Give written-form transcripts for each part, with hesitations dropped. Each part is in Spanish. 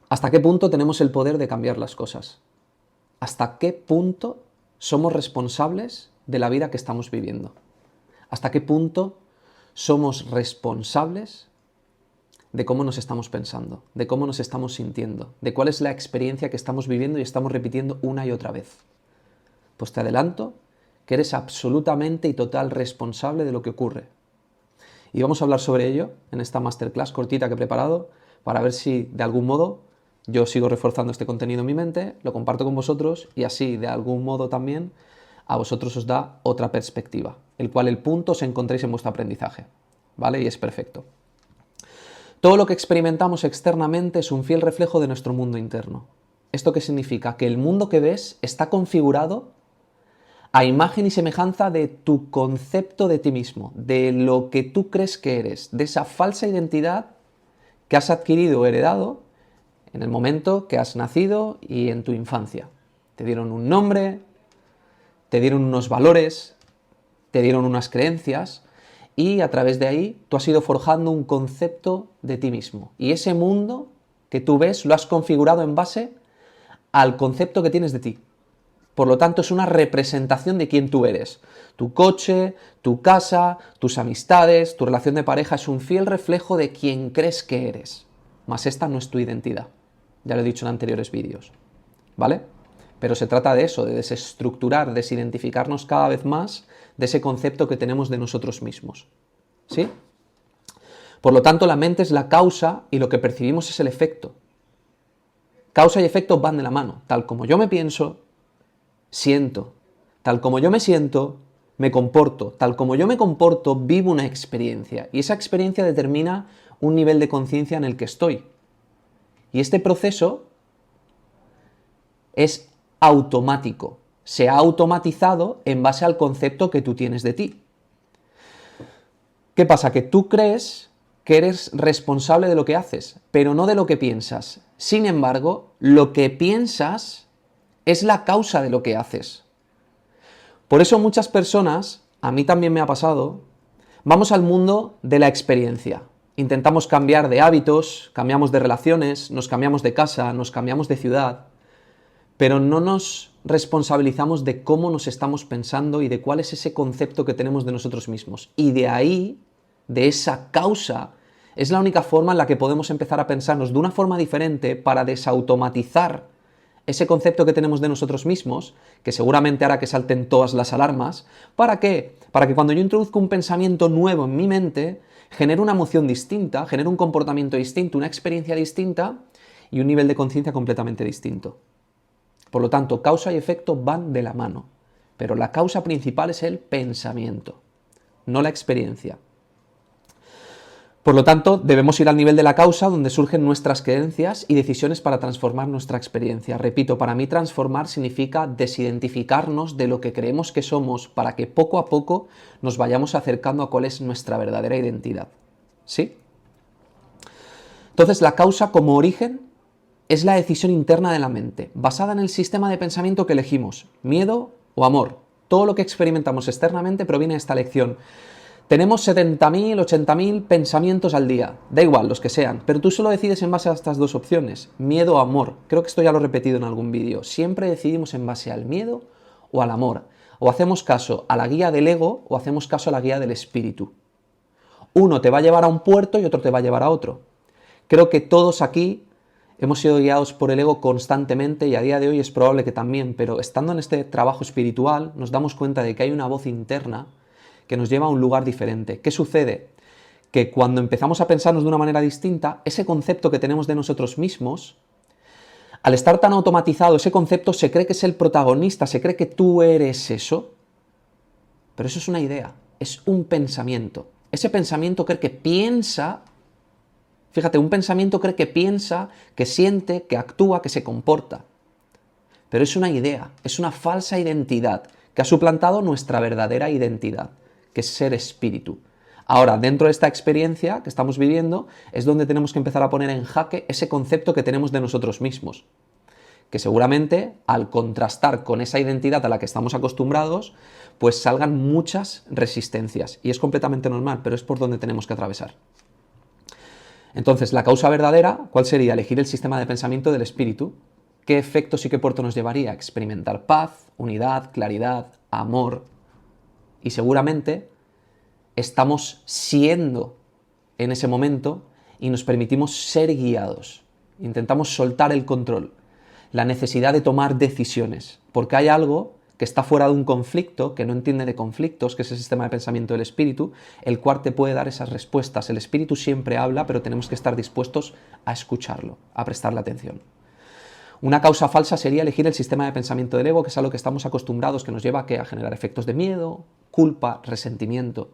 ¿Hasta qué punto tenemos el poder de cambiar las cosas? ¿Hasta qué punto somos responsables de la vida que estamos viviendo? ¿Hasta qué punto somos responsables de cómo nos estamos pensando, de cómo nos estamos sintiendo, de cuál es la experiencia que estamos viviendo y estamos repitiendo una y otra vez? Pues te adelanto que eres absolutamente y total responsable de lo que ocurre. Y vamos a hablar sobre ello en esta masterclass cortita que he preparado para ver si de algún modo yo sigo reforzando este contenido en mi mente, lo comparto con vosotros y así de algún modo también a vosotros os da otra perspectiva, el cual el punto os encontréis en vuestro aprendizaje, ¿vale? Y es perfecto. Todo lo que experimentamos externamente es un fiel reflejo de nuestro mundo interno. ¿Esto qué significa? Que el mundo que ves está configurado a imagen y semejanza de tu concepto de ti mismo, de lo que tú crees que eres, de esa falsa identidad que has adquirido o heredado en el momento que has nacido y en tu infancia. Te dieron un nombre, te dieron unos valores, te dieron unas creencias y a través de ahí tú has ido forjando un concepto de ti mismo. Y ese mundo que tú ves lo has configurado en base al concepto que tienes de ti. Por lo tanto, es una representación de quién tú eres. Tu coche, tu casa, tus amistades, tu relación de pareja es un fiel reflejo de quién crees que eres. Mas esta no es tu identidad. Ya lo he dicho en anteriores vídeos. ¿Vale? Pero se trata de eso, de desestructurar, desidentificarnos cada vez más de ese concepto que tenemos de nosotros mismos. ¿Sí? Por lo tanto, la mente es la causa y lo que percibimos es el efecto. Causa y efecto van de la mano. Tal como yo me pienso, siento. Tal como yo me siento, me comporto. Tal como yo me comporto, vivo una experiencia. Y esa experiencia determina un nivel de conciencia en el que estoy. Y este proceso es automático. Se ha automatizado en base al concepto que tú tienes de ti. ¿Qué pasa? Que tú crees que eres responsable de lo que haces, pero no de lo que piensas. Sin embargo, lo que piensas es la causa de lo que haces. Por eso muchas personas, a mí también me ha pasado, vamos al mundo de la experiencia. Intentamos cambiar de hábitos, cambiamos de relaciones, nos cambiamos de casa, nos cambiamos de ciudad, pero no nos responsabilizamos de cómo nos estamos pensando y de cuál es ese concepto que tenemos de nosotros mismos. Y de ahí, de esa causa, es la única forma en la que podemos empezar a pensarnos de una forma diferente para desautomatizar ese concepto que tenemos de nosotros mismos, que seguramente hará que salten todas las alarmas. ¿Para qué? Para que cuando yo introduzco un pensamiento nuevo en mi mente, genere una emoción distinta, genere un comportamiento distinto, una experiencia distinta y un nivel de conciencia completamente distinto. Por lo tanto, causa y efecto van de la mano, pero la causa principal es el pensamiento, no la experiencia. Por lo tanto, debemos ir al nivel de la causa, donde surgen nuestras creencias y decisiones para transformar nuestra experiencia. Repito, para mí transformar significa desidentificarnos de lo que creemos que somos para que poco a poco nos vayamos acercando a cuál es nuestra verdadera identidad. ¿Sí? Entonces, la causa como origen es la decisión interna de la mente, basada en el sistema de pensamiento que elegimos, miedo o amor. Todo lo que experimentamos externamente proviene de esta elección. Tenemos 70.000, 80.000 pensamientos al día, da igual los que sean, pero tú solo decides en base a estas dos opciones, miedo o amor. Creo que esto ya lo he repetido en algún vídeo. Siempre decidimos en base al miedo o al amor. O hacemos caso a la guía del ego o hacemos caso a la guía del espíritu. Uno te va a llevar a un puerto y otro te va a llevar a otro. Creo que todos aquí hemos sido guiados por el ego constantemente y a día de hoy es probable que también, pero estando en este trabajo espiritual nos damos cuenta de que hay una voz interna que nos lleva a un lugar diferente. ¿Qué sucede? Que cuando empezamos a pensarnos de una manera distinta, ese concepto que tenemos de nosotros mismos, al estar tan automatizado, ese concepto se cree que es el protagonista, se cree que tú eres eso, pero eso es una idea, es un pensamiento. Ese pensamiento cree que piensa. Fíjate, un pensamiento cree que piensa, que siente, que actúa, que se comporta. Pero es una idea, es una falsa identidad que ha suplantado nuestra verdadera identidad, que es ser espíritu. Ahora, dentro de esta experiencia que estamos viviendo, es donde tenemos que empezar a poner en jaque ese concepto que tenemos de nosotros mismos. Que seguramente, al contrastar con esa identidad a la que estamos acostumbrados, pues salgan muchas resistencias. Y es completamente normal, pero es por donde tenemos que atravesar. Entonces, la causa verdadera, ¿cuál sería? Elegir el sistema de pensamiento del espíritu. ¿Qué efectos y qué puerto nos llevaría? Experimentar paz, unidad, claridad, amor. Y seguramente estamos siendo en ese momento y nos permitimos ser guiados. Intentamos soltar el control, la necesidad de tomar decisiones, porque hay algo que está fuera de un conflicto, que no entiende de conflictos, que es el sistema de pensamiento del espíritu, el cual te puede dar esas respuestas. El espíritu siempre habla, pero tenemos que estar dispuestos a escucarlo, a prestarle atención. Una causa falsa sería elegir el sistema de pensamiento del ego, que es a lo que estamos acostumbrados, que nos lleva a generar efectos de miedo, culpa, resentimiento.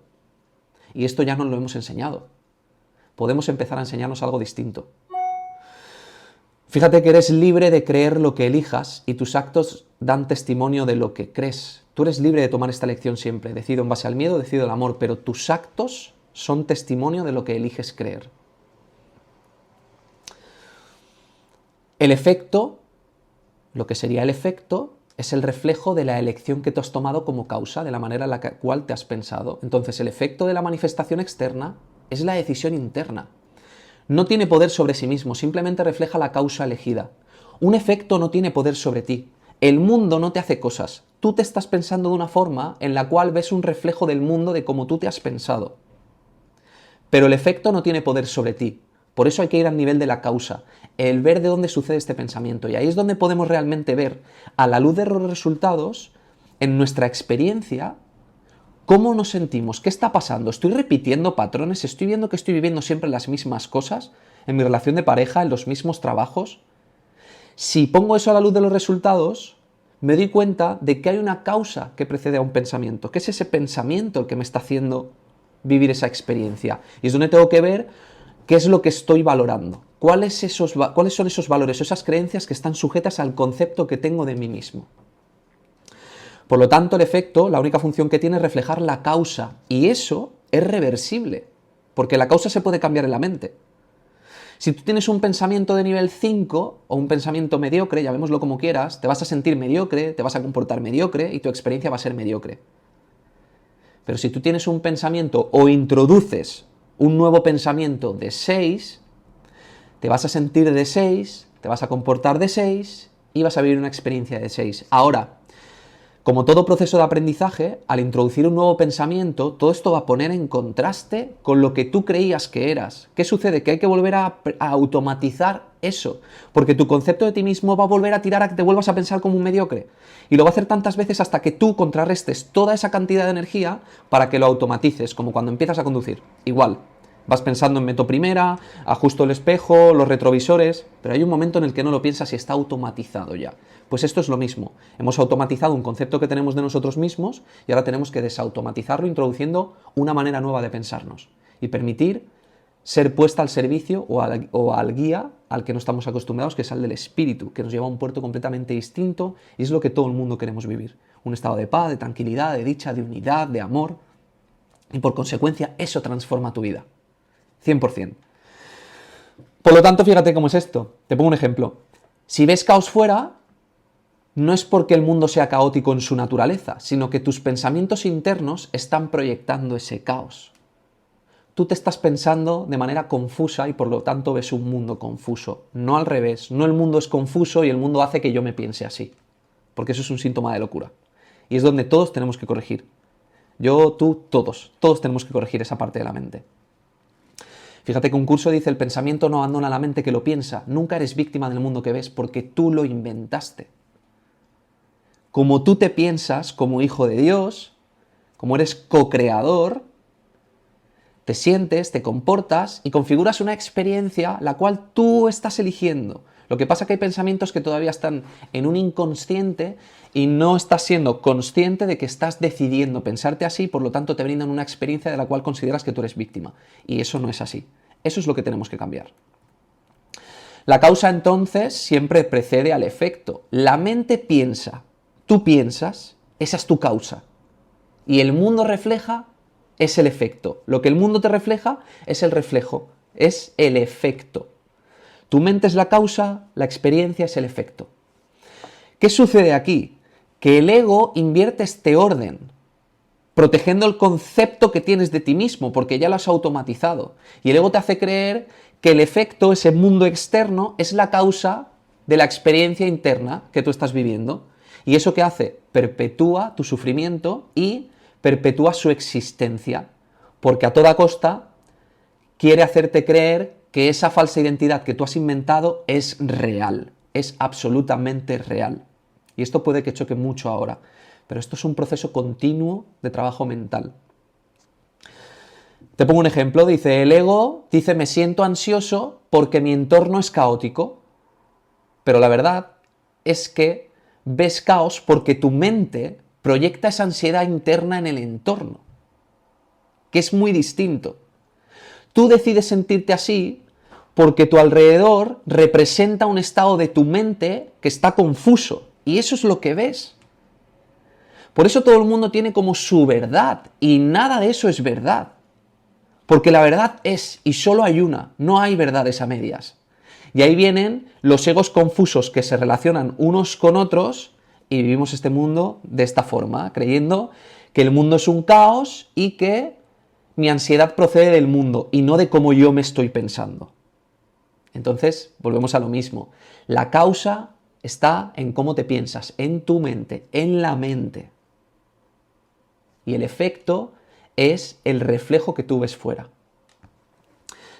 Y esto ya nos lo hemos enseñado. Podemos empezar a enseñarnos algo distinto. Fíjate que eres libre de creer lo que elijas y tus actos dan testimonio de lo que crees. Tú eres libre de tomar esta elección siempre. Decido en base al miedo, decido el amor, pero tus actos son testimonio de lo que eliges creer. El efecto, lo que sería el efecto, es el reflejo de la elección que tú has tomado como causa, de la manera en la cual te has pensado. Entonces, el efecto de la manifestación externa es la decisión interna. No tiene poder sobre sí mismo, simplemente refleja la causa elegida. Un efecto no tiene poder sobre ti. El mundo no te hace cosas. Tú te estás pensando de una forma en la cual ves un reflejo del mundo de cómo tú te has pensado. Pero el efecto no tiene poder sobre ti. Por eso hay que ir al nivel de la causa, el ver de dónde sucede este pensamiento. Y ahí es donde podemos realmente ver, a la luz de los resultados, en nuestra experiencia, ¿cómo nos sentimos? ¿Qué está pasando? ¿Estoy repitiendo patrones? ¿Estoy viendo que estoy viviendo siempre las mismas cosas? ¿En mi relación de pareja? ¿En los mismos trabajos? Si pongo eso a la luz de los resultados, me doy cuenta de que hay una causa que precede a un pensamiento, que es ese pensamiento el que me está haciendo vivir esa experiencia. Y es donde tengo que ver qué es lo que estoy valorando. ¿Cuáles son esos valores, esas creencias que están sujetas al concepto que tengo de mí mismo? Por lo tanto, el efecto, la única función que tiene es reflejar la causa, y eso es reversible, porque la causa se puede cambiar en la mente. Si tú tienes un pensamiento de nivel 5 o un pensamiento mediocre, llamémoslo como quieras, te vas a sentir mediocre, te vas a comportar mediocre y tu experiencia va a ser mediocre. Pero si tú tienes un pensamiento o introduces un nuevo pensamiento de 6, te vas a sentir de 6, te vas a comportar de 6 y vas a vivir una experiencia de 6. Ahora, como todo proceso de aprendizaje, al introducir un nuevo pensamiento, todo esto va a poner en contraste con lo que tú creías que eras. ¿Qué sucede? Que hay que volver a automatizar eso, porque tu concepto de ti mismo va a volver a tirar a que te vuelvas a pensar como un mediocre. Y lo va a hacer tantas veces hasta que tú contrarrestes toda esa cantidad de energía para que lo automatices, como cuando empiezas a conducir. Igual, vas pensando en meto primera, ajusto el espejo, los retrovisores, pero hay un momento en el que no lo piensas y está automatizado ya. Pues esto es lo mismo. Hemos automatizado un concepto que tenemos de nosotros mismos y ahora tenemos que desautomatizarlo introduciendo una manera nueva de pensarnos y permitir ser puesta al servicio o al guía al que no estamos acostumbrados, que es al del espíritu, que nos lleva a un puerto completamente distinto y es lo que todo el mundo queremos vivir. Un estado de paz, de tranquilidad, de dicha, de unidad, de amor. Y por consecuencia eso transforma tu vida. 100%. Por lo tanto, fíjate cómo es esto. Te pongo un ejemplo. Si ves caos fuera, no es porque el mundo sea caótico en su naturaleza, sino que tus pensamientos internos están proyectando ese caos. Tú te estás pensando de manera confusa y por lo tanto ves un mundo confuso. No al revés, no el mundo es confuso y el mundo hace que yo me piense así. Porque eso es un síntoma de locura. Y es donde todos tenemos que corregir. Yo, tú, todos tenemos que corregir esa parte de la mente. Fíjate que un curso dice: el pensamiento no abandona la mente que lo piensa. Nunca eres víctima del mundo que ves porque tú lo inventaste. Como tú te piensas como hijo de Dios, como eres co-creador, te sientes, te comportas y configuras una experiencia la cual tú estás eligiendo. Lo que pasa es que hay pensamientos que todavía están en un inconsciente y no estás siendo consciente de que estás decidiendo pensarte así, por lo tanto te brindan una experiencia de la cual consideras que tú eres víctima. Y eso no es así. Eso es lo que tenemos que cambiar. La causa entonces siempre precede al efecto. La mente piensa, tú piensas, esa es tu causa. Y el mundo refleja es el efecto. Lo que el mundo te refleja es el reflejo, es el efecto. Tu mente es la causa, la experiencia es el efecto. ¿Qué sucede aquí? Que el ego invierte este orden, protegiendo el concepto que tienes de ti mismo, porque ya lo has automatizado. Y el ego te hace creer que el efecto, ese mundo externo, es la causa de la experiencia interna que tú estás viviendo. ¿Y eso qué hace? Perpetúa tu sufrimiento y perpetúa su existencia, porque a toda costa quiere hacerte creer que esa falsa identidad que tú has inventado es real, es absolutamente real. Y esto puede que choque mucho ahora, pero esto es un proceso continuo de trabajo mental. Te pongo un ejemplo, dice, el ego dice me siento ansioso porque mi entorno es caótico, pero la verdad es que ves caos porque tu mente proyecta esa ansiedad interna en el entorno, que es muy distinto. Tú decides sentirte así porque tu alrededor representa un estado de tu mente que está confuso, y eso es lo que ves. Por eso todo el mundo tiene como su verdad, y nada de eso es verdad. Porque la verdad es, y solo hay una, no hay verdades a medias. Y ahí vienen los egos confusos que se relacionan unos con otros y vivimos este mundo de esta forma, creyendo que el mundo es un caos y que mi ansiedad procede del mundo y no de cómo yo me estoy pensando. Entonces, volvemos a lo mismo. La causa está en cómo te piensas, en tu mente, en la mente. Y el efecto es el reflejo que tú ves fuera.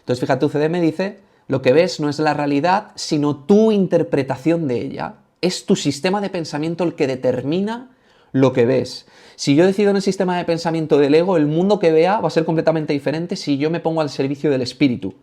Entonces, fíjate, UCD dice, lo que ves no es la realidad, sino tu interpretación de ella. Es tu sistema de pensamiento el que determina lo que ves. Si yo decido en el sistema de pensamiento del ego, el mundo que vea va a ser completamente diferente si yo me pongo al servicio del espíritu.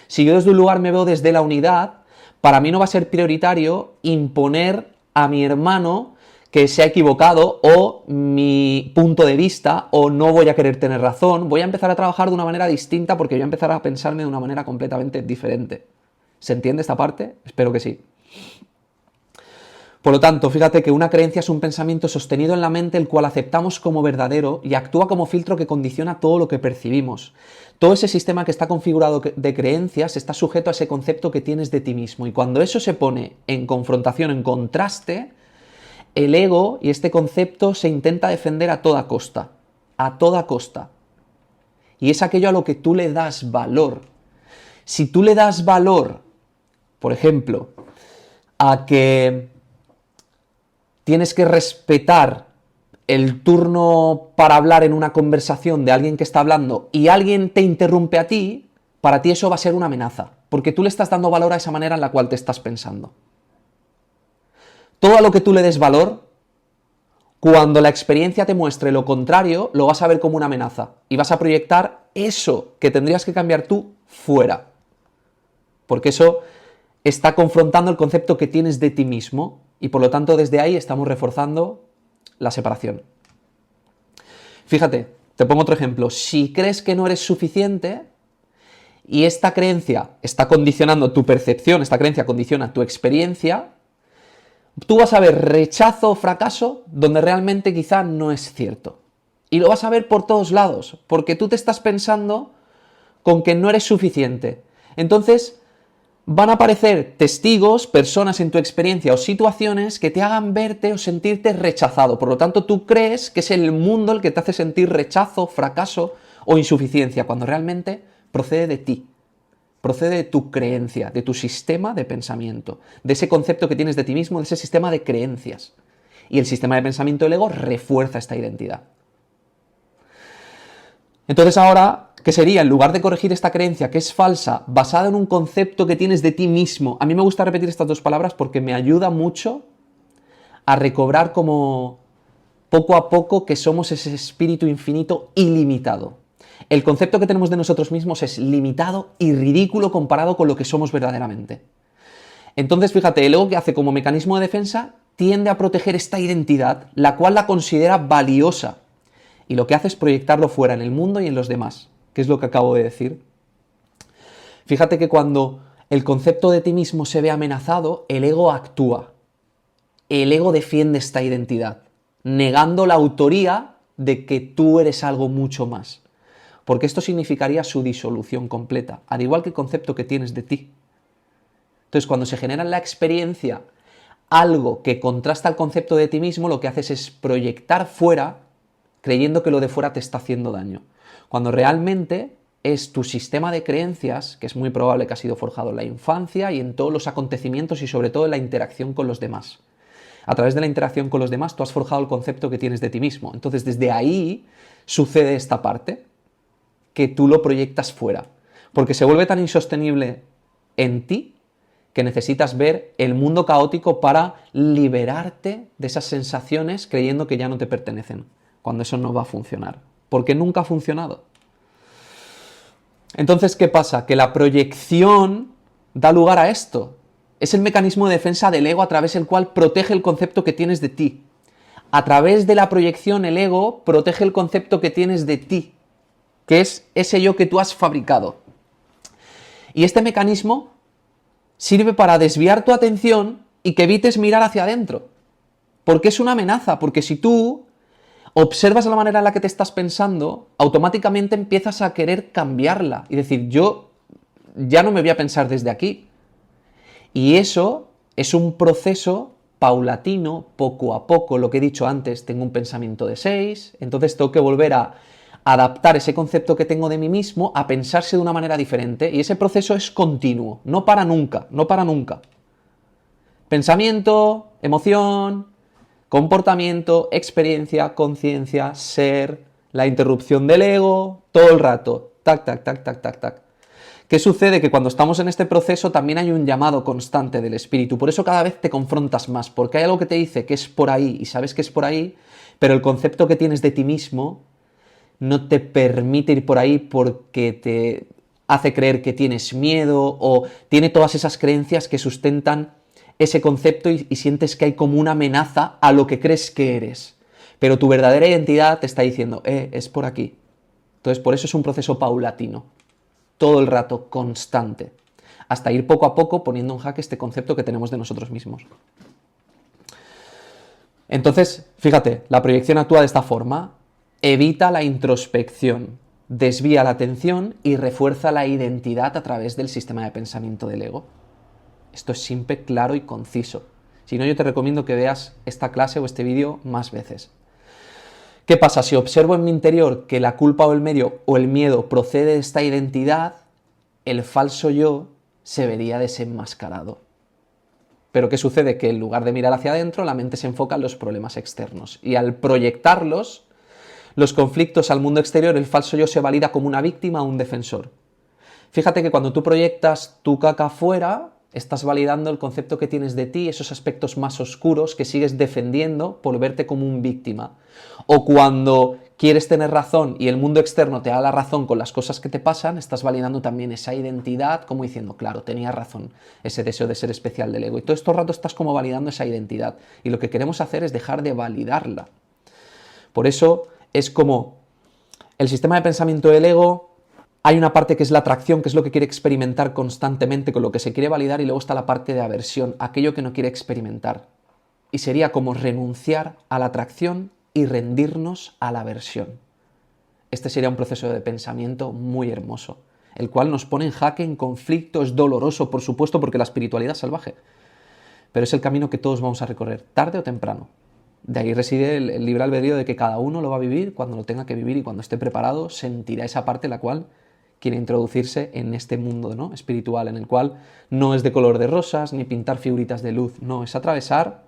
Si yo desde un lugar me veo desde la unidad, para mí no va a ser prioritario imponer a mi hermano que se ha equivocado o mi punto de vista o no voy a querer tener razón. Voy a empezar a trabajar de una manera distinta porque voy a empezar a pensarme de una manera completamente diferente. ¿Se entiende esta parte? Espero que sí. Por lo tanto, fíjate que una creencia es un pensamiento sostenido en la mente el cual aceptamos como verdadero y actúa como filtro que condiciona todo lo que percibimos. Todo ese sistema que está configurado de creencias está sujeto a ese concepto que tienes de ti mismo. Y cuando eso se pone en confrontación, en contraste, el ego y este concepto se intenta defender a toda costa. A toda costa. Y es aquello a lo que tú le das valor. Si tú le das valor, por ejemplo, a que tienes que respetar el turno para hablar en una conversación de alguien que está hablando y alguien te interrumpe a ti, para ti eso va a ser una amenaza, porque tú le estás dando valor a esa manera en la cual te estás pensando. Todo a lo que tú le des valor, cuando la experiencia te muestre lo contrario, lo vas a ver como una amenaza y vas a proyectar eso que tendrías que cambiar tú fuera, porque eso está confrontando el concepto que tienes de ti mismo y por lo tanto desde ahí estamos reforzando la separación. Fíjate, te pongo otro ejemplo. Si crees que no eres suficiente y esta creencia está condicionando tu percepción, esta creencia condiciona tu experiencia, tú vas a ver rechazo o fracaso donde realmente quizá no es cierto. Y lo vas a ver por todos lados, porque tú te estás pensando con que no eres suficiente. Entonces, van a aparecer testigos, personas en tu experiencia o situaciones que te hagan verte o sentirte rechazado. Por lo tanto, tú crees que es el mundo el que te hace sentir rechazo, fracaso o insuficiencia, cuando realmente procede de ti. Procede de tu creencia, de tu sistema de pensamiento, de ese concepto que tienes de ti mismo, de ese sistema de creencias. Y el sistema de pensamiento del ego refuerza esta identidad. Entonces ahora, ¿qué sería? En lugar de corregir esta creencia que es falsa, basada en un concepto que tienes de ti mismo, a mí me gusta repetir estas dos palabras porque me ayuda mucho a recobrar como poco a poco que somos ese espíritu infinito ilimitado. El concepto que tenemos de nosotros mismos es limitado y ridículo comparado con lo que somos verdaderamente. Entonces, fíjate, el ego que hace como mecanismo de defensa tiende a proteger esta identidad, la cual la considera valiosa. Y lo que hace es proyectarlo fuera en el mundo y en los demás, que es lo que acabo de decir. Fíjate que cuando el concepto de ti mismo se ve amenazado, el ego actúa. El ego defiende esta identidad, negando la autoría de que tú eres algo mucho más. Porque esto significaría su disolución completa, al igual que el concepto que tienes de ti. Entonces, cuando se genera en la experiencia algo que contrasta el concepto de ti mismo, lo que haces es proyectar fuera, creyendo que lo de fuera te está haciendo daño. Cuando realmente es tu sistema de creencias, que es muy probable que ha sido forjado en la infancia y en todos los acontecimientos y sobre todo en la interacción con los demás. A través de la interacción con los demás tú has forjado el concepto que tienes de ti mismo. Entonces desde ahí sucede esta parte, que tú lo proyectas fuera. Porque se vuelve tan insostenible en ti que necesitas ver el mundo caótico para liberarte de esas sensaciones creyendo que ya no te pertenecen, cuando eso no va a funcionar. Porque nunca ha funcionado. Entonces, ¿qué pasa? Que la proyección da lugar a esto. Es el mecanismo de defensa del ego a través del cual protege el concepto que tienes de ti. A través de la proyección, el ego protege el concepto que tienes de ti, que es ese yo que tú has fabricado. Y este mecanismo sirve para desviar tu atención y que evites mirar hacia adentro. Porque es una amenaza, porque si tú observas la manera en la que te estás pensando, automáticamente empiezas a querer cambiarla y decir, yo ya no me voy a pensar desde aquí. Y eso es un proceso paulatino, poco a poco, lo que he dicho antes, tengo un pensamiento de 6, entonces tengo que volver a adaptar ese concepto que tengo de mí mismo a pensarse de una manera diferente, y ese proceso es continuo, no para nunca, no para nunca. Pensamiento, emoción, comportamiento, experiencia, conciencia, ser, la interrupción del ego, todo el rato, tac, tac, tac, tac, tac, tac. ¿Qué sucede? Que cuando estamos en este proceso también hay un llamado constante del espíritu, por eso cada vez te confrontas más, porque hay algo que te dice que es por ahí y sabes que es por ahí, pero el concepto que tienes de ti mismo no te permite ir por ahí porque te hace creer que tienes miedo o tiene todas esas creencias que sustentan ese concepto y sientes que hay como una amenaza a lo que crees que eres. Pero tu verdadera identidad te está diciendo, es por aquí. Entonces, por eso es un proceso paulatino, todo el rato, constante, hasta ir poco a poco poniendo en jaque este concepto que tenemos de nosotros mismos. Entonces, fíjate, la proyección actúa de esta forma, evita la introspección, desvía la atención y refuerza la identidad a través del sistema de pensamiento del ego. Esto es simple, claro y conciso. Si no, yo te recomiendo que veas esta clase o este vídeo más veces. ¿Qué pasa? Si observo en mi interior que la culpa o el miedo procede de esta identidad, el falso yo se vería desenmascarado. Pero ¿qué sucede? Que en lugar de mirar hacia adentro, la mente se enfoca en los problemas externos. Y al proyectarlos, los conflictos al mundo exterior, el falso yo se valida como una víctima o un defensor. Fíjate que cuando tú proyectas tu caca fuera, estás validando el concepto que tienes de ti, esos aspectos más oscuros que sigues defendiendo por verte como un víctima. O cuando quieres tener razón y el mundo externo te da la razón con las cosas que te pasan, estás validando también esa identidad como diciendo, claro, tenía razón, ese deseo de ser especial del ego. Y todo este rato estás como validando esa identidad. Y lo que queremos hacer es dejar de validarla. Por eso es como el sistema de pensamiento del ego. Hay una parte que es la atracción, que es lo que quiere experimentar constantemente, con lo que se quiere validar, y luego está la parte de aversión, aquello que no quiere experimentar. Y sería como renunciar a la atracción y rendirnos a la aversión. Este sería un proceso de pensamiento muy hermoso, el cual nos pone en jaque, en conflicto, es doloroso, por supuesto, porque la espiritualidad es salvaje. Pero es el camino que todos vamos a recorrer, tarde o temprano. De ahí reside el libre albedrío de que cada uno lo va a vivir cuando lo tenga que vivir y cuando esté preparado sentirá esa parte en la cual quiere introducirse en este mundo, ¿no?, espiritual, en el cual no es de color de rosas ni pintar figuritas de luz, no, es atravesar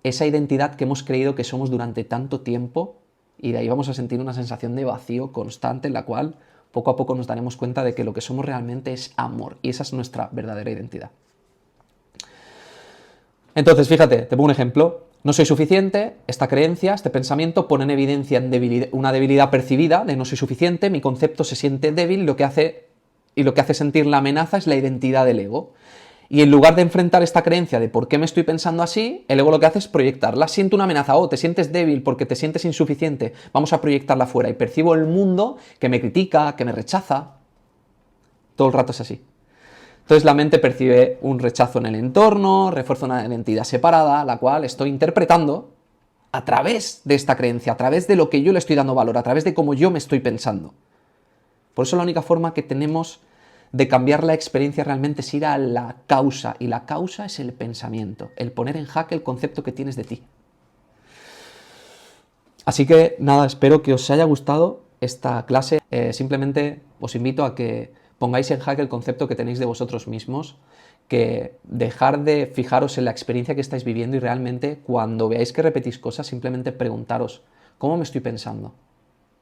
esa identidad que hemos creído que somos durante tanto tiempo, y de ahí vamos a sentir una sensación de vacío constante en la cual poco a poco nos daremos cuenta de que lo que somos realmente es amor, y esa es nuestra verdadera identidad. Entonces, fíjate, te pongo un ejemplo. No soy suficiente, esta creencia, este pensamiento pone en evidencia una debilidad percibida de no soy suficiente, mi concepto se siente débil, y lo que hace sentir la amenaza es la identidad del ego. Y en lugar de enfrentar esta creencia de por qué me estoy pensando así, el ego lo que hace es proyectarla. Siento una amenaza, te sientes débil porque te sientes insuficiente, vamos a proyectarla fuera. Y percibo el mundo que me critica, que me rechaza. Todo el rato es así. Entonces la mente percibe un rechazo en el entorno, refuerza una identidad separada, la cual estoy interpretando a través de esta creencia, a través de lo que yo le estoy dando valor, a través de cómo yo me estoy pensando. Por eso la única forma que tenemos de cambiar la experiencia realmente es ir a la causa, y la causa es el pensamiento, el poner en jaque el concepto que tienes de ti. Así que nada, espero que os haya gustado esta clase, simplemente os invito a que pongáis en jaque el concepto que tenéis de vosotros mismos, que dejar de fijaros en la experiencia que estáis viviendo y realmente cuando veáis que repetís cosas, simplemente preguntaros, ¿cómo me estoy pensando?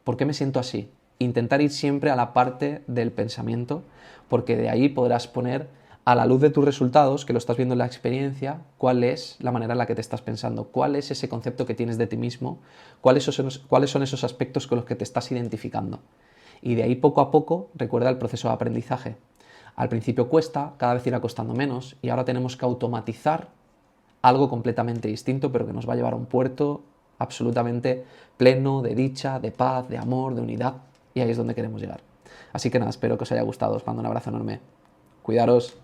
¿Por qué me siento así? Intentar ir siempre a la parte del pensamiento, porque de ahí podrás poner a la luz de tus resultados, que lo estás viendo en la experiencia, cuál es la manera en la que te estás pensando, cuál es ese concepto que tienes de ti mismo, cuáles son esos aspectos con los que te estás identificando. Y de ahí poco a poco, recuerda el proceso de aprendizaje. Al principio cuesta, cada vez irá costando menos, y ahora tenemos que automatizar algo completamente distinto, pero que nos va a llevar a un puerto absolutamente pleno de dicha, de paz, de amor, de unidad, y ahí es donde queremos llegar. Así que nada, espero que os haya gustado, os mando un abrazo enorme. Cuidaros.